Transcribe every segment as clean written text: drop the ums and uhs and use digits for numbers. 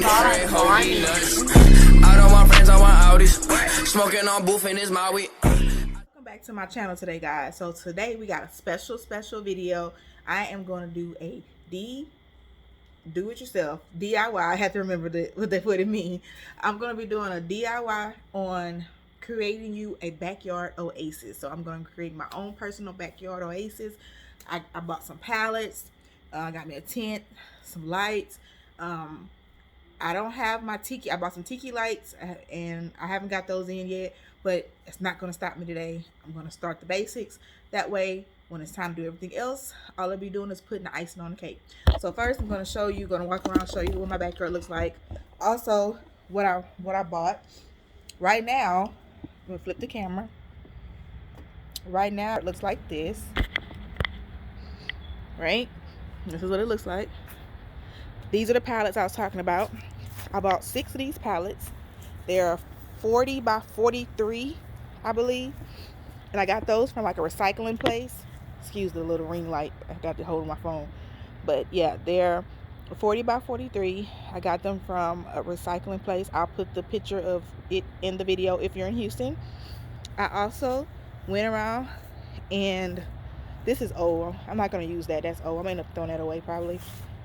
I'm straight holy nuts. I don't want friends, I want Audis. Smoking on booth in his Maui. Welcome back to my channel today, guys. So today we got a special video. I am going to do a do-it-yourself DIY. I had to remember what it means. I'm going to be doing a DIY on creating you a backyard oasis. So I'm going to create my own personal backyard oasis. I bought some pallets, got me a tent, some lights. I don't have my tiki. I bought some tiki lights and I haven't got those in yet, but it's not going to stop me today. I'm going to start the basics. That way, when it's time to do everything else, all I'll be doing is putting the icing on the cake. So first, I'm going to show you, going to walk around, show you what my backyard looks like. Also, what I bought. Right now, I'm going to flip the camera. Right now, it looks like this. Right? This is what it looks like. These are the pallets I was talking about. I bought 6 of these pallets. They're 40 by 43, I believe. And I got those from like a recycling place. Excuse the little ring light. I got to hold my phone. But yeah, they're 40 by 43. I got them from a recycling place. I'll put the picture of it in the video if you're in Houston. I also went around and this is old. I'm not going to use that. That's old. I'm going to end up throwing that away probably.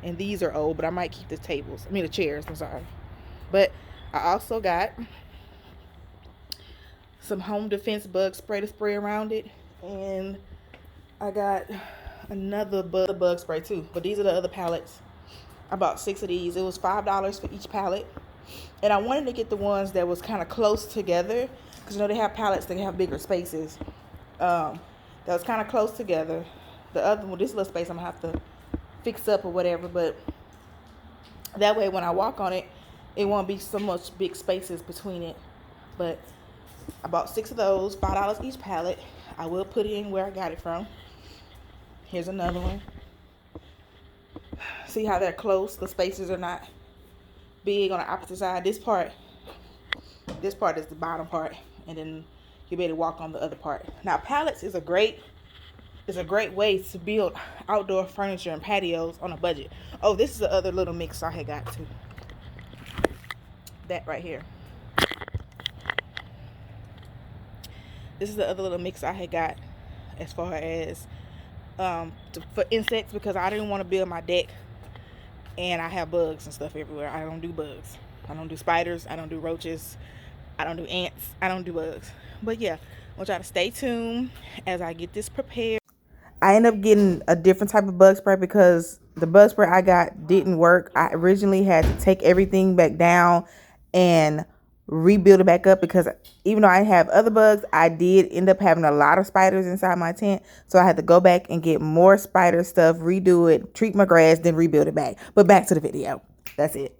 And these are old, but I might keep the tables. I mean the chairs, I'm sorry. But I also got some home defense bug spray to spray around it. And I got another bug spray too. But these are the other pallets. I bought 6 of these. It was $5 for each pallet. And I wanted to get the ones that was kind of close together. Because you know they have pallets that have bigger spaces. That was kind of close together. The other one, this little space I'm going to have to fix up or whatever, but that way when I walk on it, it won't be so much big spaces between it. But I bought 6 of those, $5 each pallet. I will put it in where I got it from. Here's another one. See how they're close? The spaces are not big on the opposite side. This part is the bottom part, and then you'll be able to walk on the other part. Now pallets is a great way to build outdoor furniture and patios on a budget. Oh, this is the other little mix I had got too. That right here. This is the other little mix I had got as far as for insects, because I didn't want to build my deck and I have bugs and stuff everywhere. I don't do bugs. I don't do spiders. I don't do roaches. I don't do ants. I don't do bugs. But yeah, I want y'all to stay tuned as I get this prepared. I ended up getting a different type of bug spray because the bug spray I got didn't work. I originally had to take everything back down and rebuild it back up, because even though I have other bugs, I did end up having a lot of spiders inside my tent. So I had to go back and get more spider stuff, redo it, treat my grass, then rebuild it back. But back to the video. That's it.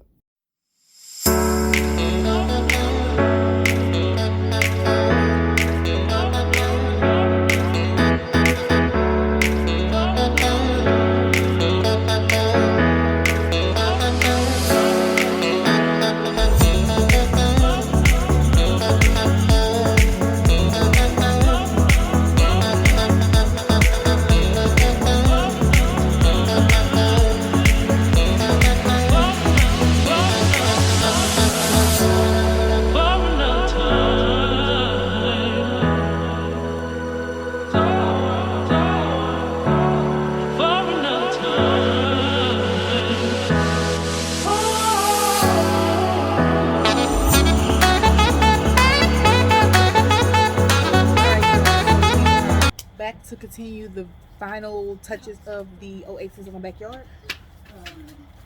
To continue the final touches of the oasis in my backyard.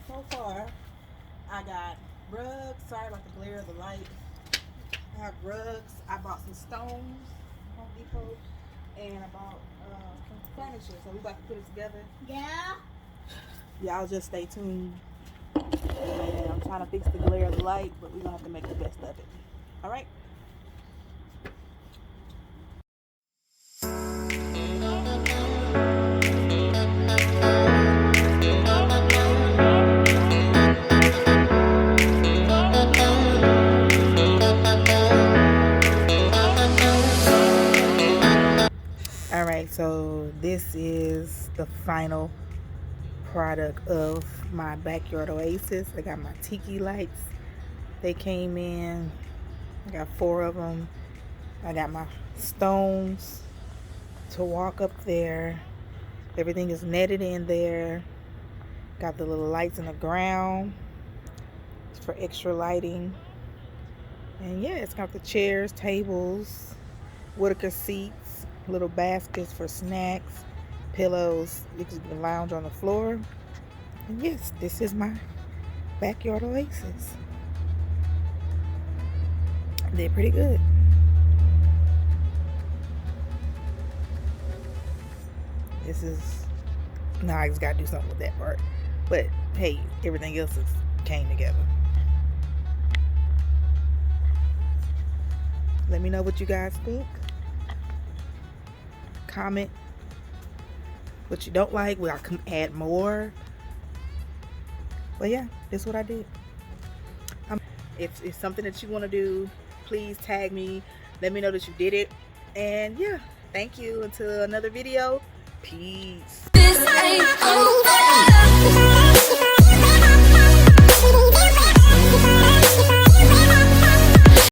So far, I got rugs. Sorry about the glare of the light. I have rugs. I bought some stones from Home Depot, and I bought some furniture. So we about to put it together. Yeah. Y'all just stay tuned. And I'm trying to fix the glare of the light, but we're gonna have to make the best of it. All right. So this is the final product of my backyard oasis. I got my tiki lights. They came in. I got 4 of them. I got my stones to walk up there. Everything is netted in there. Got the little lights in the ground for extra lighting. And yeah, it's got the chairs, tables, Whitaker seats, little baskets for snacks, pillows. You can lounge on the floor. And yes, this is my backyard oasis. They're pretty good. This is, now I just gotta do something with that part. But hey, everything else came together. Let me know what you guys think. Comment what you don't like, where I can add more. But yeah, this is what I did. If it's something that you want to do, please tag me. Let me know that you did it. And yeah, thank you. Until another video. Peace. This ain't over.